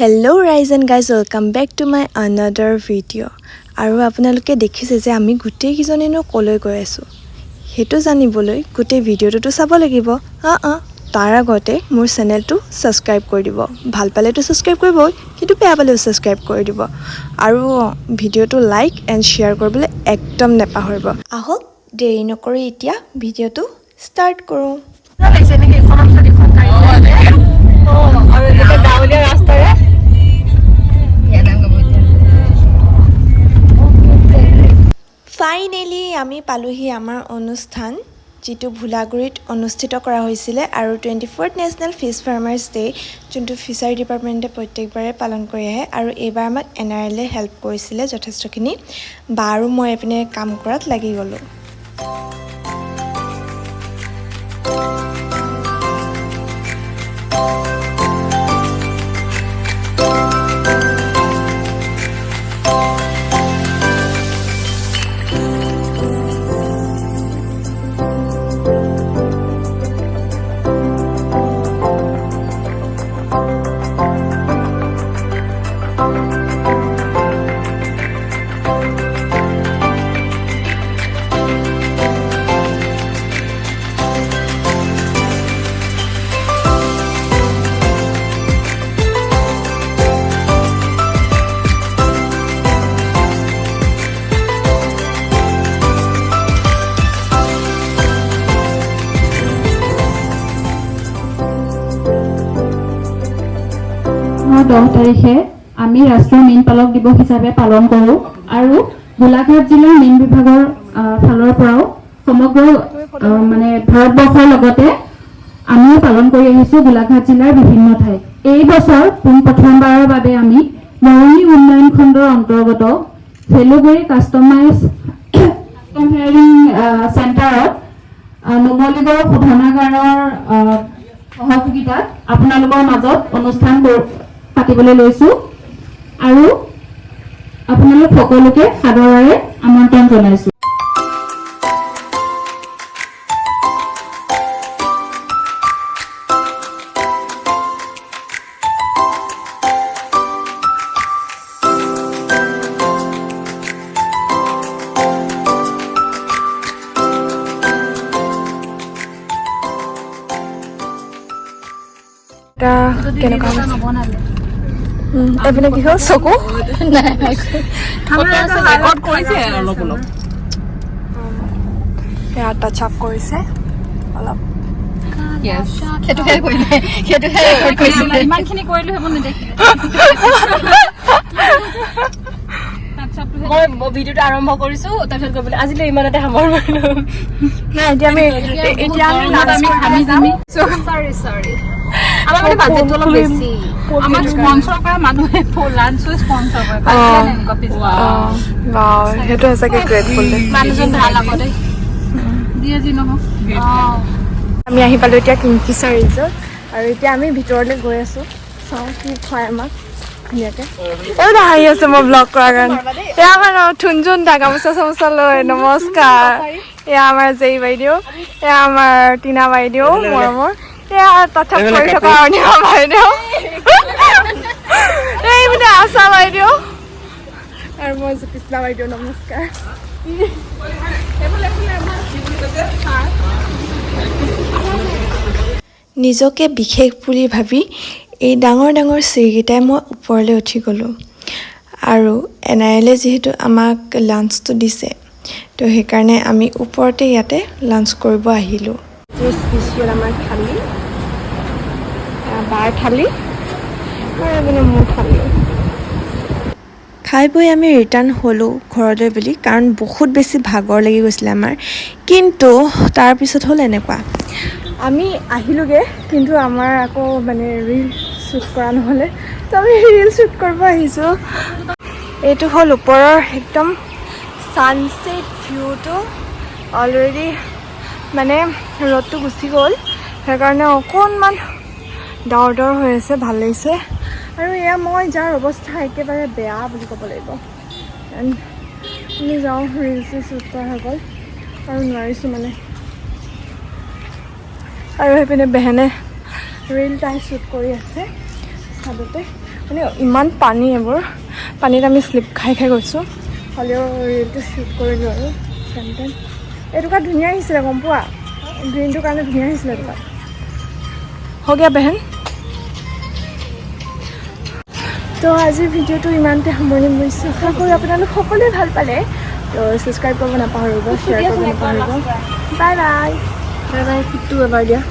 Hello guys and guys, welcome back to my another video. আৰু আপোনালোকে দেখিছে যে আমি গুটেই কিজনেনো কলৈ গৈ আছো হেতু জানিবলৈ গুটেই ভিডিওটো চাব লাগিব তাৰ আগতে মোৰ চেনেলটো সাবস্ক্ৰাইব কৰি দিব ভাল পালেটো সাবস্ক্ৰাইব কৰিবই কিন্তু বেয়া পালেও সাবস্ক্ৰাইব কৰি দিব আৰু ভিডিওটো লাইক এণ্ড শেয়াৰ কৰিবলৈ একদম নেপাহৰিব আহক দেৰি নকৰি এতিয়া ভিডিওটো ষ্টাৰ্ট কৰো লাইছে নেকি কোনম সাদি খতাই আৰু এটা গাঁৱলীয়া ৰাস্তাৰে ফাইনেলি আমি পালোহি আমাৰ অনুষ্ঠান যেটো ভুলাগুৰিত অনুষ্ঠিত কৰা হৈছিল আৰু 24th নেশনেল ফিশ ফাৰ্মাৰ্স ডে যোনটো ফিশাৰী ডিপাৰ্টমেণ্টে প্ৰত্যেকবাৰে পালন কৰি আহে আৰু এইবাৰ আমাক এনআৰএলএ হেল্প কৰিছিল যথেষ্টখিনি বাৰো মই এপিনে কাম কৰাত লাগি গলো দহ তাৰিখে আমি ৰাষ্ট্ৰীয় মীন পালক দিৱস হিচাপে পালন কৰোঁ আৰু গোলাঘাট জিলাৰ মীন বিভাগৰ ফালৰ পৰাও সমগ্ৰ মানে ভাৰতবৰ্ষৰ লগতে আমিও পালন কৰি আহিছোঁ গোলাঘাট জিলাৰ বিভিন্ন ঠাইত এই বছৰ প্ৰথমবাৰৰ বাবে আমি মৰণি উন্নয়ন খণ্ডৰ অন্তৰ্গত ফেলুগুৰি কাষ্টমাইজ হেয়াৰিং চেণ্টাৰত নুমলীগড় শোধনাগাৰৰ সহযোগিতাত আপোনালোকৰ মাজত অনুষ্ঠান পাতিবলৈ লৈছো আৰু আপোনালোক সকলোকে সাদৰেৰে আমন্ত্ৰণ জনাইছো এপিনে কি হ'ল চকু টাচ আপ কৰিছে অলপ মই ভিডিওটো আৰম্ভ কৰিছো তাৰপিছত গৈ পেলাই আজিলৈ ইমানতে সামৰণি মাৰিলো নাই এতিয়া আমি সৰি আমাৰ মানে বাজেটটো অলপ বেছি আমাৰ স্পন্সৰ কৰা মানুহে লাঞ্চো স্পন্সৰ কৰে বাজেট এনেকুৱা পিছ বাও হেতু সঁচাকে গ্ৰেটফুল মানুহজন ভাল আগতে দিয়ে যি নহওক আমি আহি পালো এতিয়া কিংফিচাৰ ৰিজৰ্ট আৰু এতিয়া আমি ভিতৰলৈ গৈ আছো চাওঁ কি খুৱাই আমাক ধুনীয়াকে হাঁহি আছে মই ব্লগ কৰাৰ কাৰণে এয়া আমাৰ থুনজুন দা গামোচা চামোচা লৈ নমস্কাৰ এয়া আমাৰ জেই বাইদেউ এয়া আমাৰ টিনা বাইদেউ মৰমৰ এয়া তথা কৰি থকা অনিমা বাইদেউ এই মানে আশা বাইদেউ আৰু মই কৃষ্ণা বাইদেউ নমস্কাৰ নিজকে বিশেষ বুলি ভাবি এই ডাঙৰ ডাঙৰ চিৰিকেইটাই মই ওপৰলৈ উঠি গ'লোঁ আৰু এনআৰএলএ যিহেতু আমাক লাঞ্চটো দিছে তো সেইকাৰণে আমি ওপৰতে ইয়াতে লাঞ্চ কৰিব আহিলোঁ স্পেচিয়েল আমাৰ থালি বাৰ থালি আৰু মোৰ থালি খাই বৈ আমি ৰিটাৰ্ণ হ'লোঁ ঘৰলৈ বুলি কাৰণ বহুত বেছি ভাগৰ লাগি গৈছিলে আমাৰ কিন্তু তাৰপিছত হ'ল এনেকুৱা আমি আহিলোগৈ কিন্তু আমাৰ আকৌ মানে ৰিল শ্বুট কৰা নহ'লে তো আমি ৰিল শ্বুট কৰিব আহিছোঁ এইটো হ'ল ওপৰৰ একদম ছানছেট ভিউটো অলৰেডি মানে ৰ'দটো গুচি গ'ল সেইকাৰণে অকণমান ডাৱৰ হৈ আছে ভাল লাগিছে আৰু এয়া মই যাৰ অৱস্থা একেবাৰে বেয়া বুলি ক'ব লাগিব আমি যাওঁ ৰিলছ শ্বুট কৰা হৈ গ'ল আৰু নোৱাৰিছোঁ মানে আৰু সেইপিনে বেহেনে ৰিল তাই শ্বুট কৰি আছে ছাদতে মানে ইমান পানী এইবোৰ পানীত আমি শ্লিপ খাই গৈছোঁ হ'লেও ৰিলটো শ্বুট কৰিলোঁ আৰু তেন্তে এইটুকুৰা ধুনীয়া আহিছিলে গম পোৱা গ্ৰীণটোৰ কাৰণে ধুনীয়া আহিছিলে এইটুকুৰা হৈ গয়া বেহেন তো আজিৰ ভিডিঅ'টো ইমানতে সামৰণি মাৰিছোঁ আশা কৰোঁ আপোনালোক সকলোৱে ভাল পালে তো ছাবস্ক্ৰাইব কৰিব নাপাহৰিব শ্বেয়াৰ কৰিব নাপাহৰিব বাই বাই বাই বাই ফিটটো এবাৰ দিয়া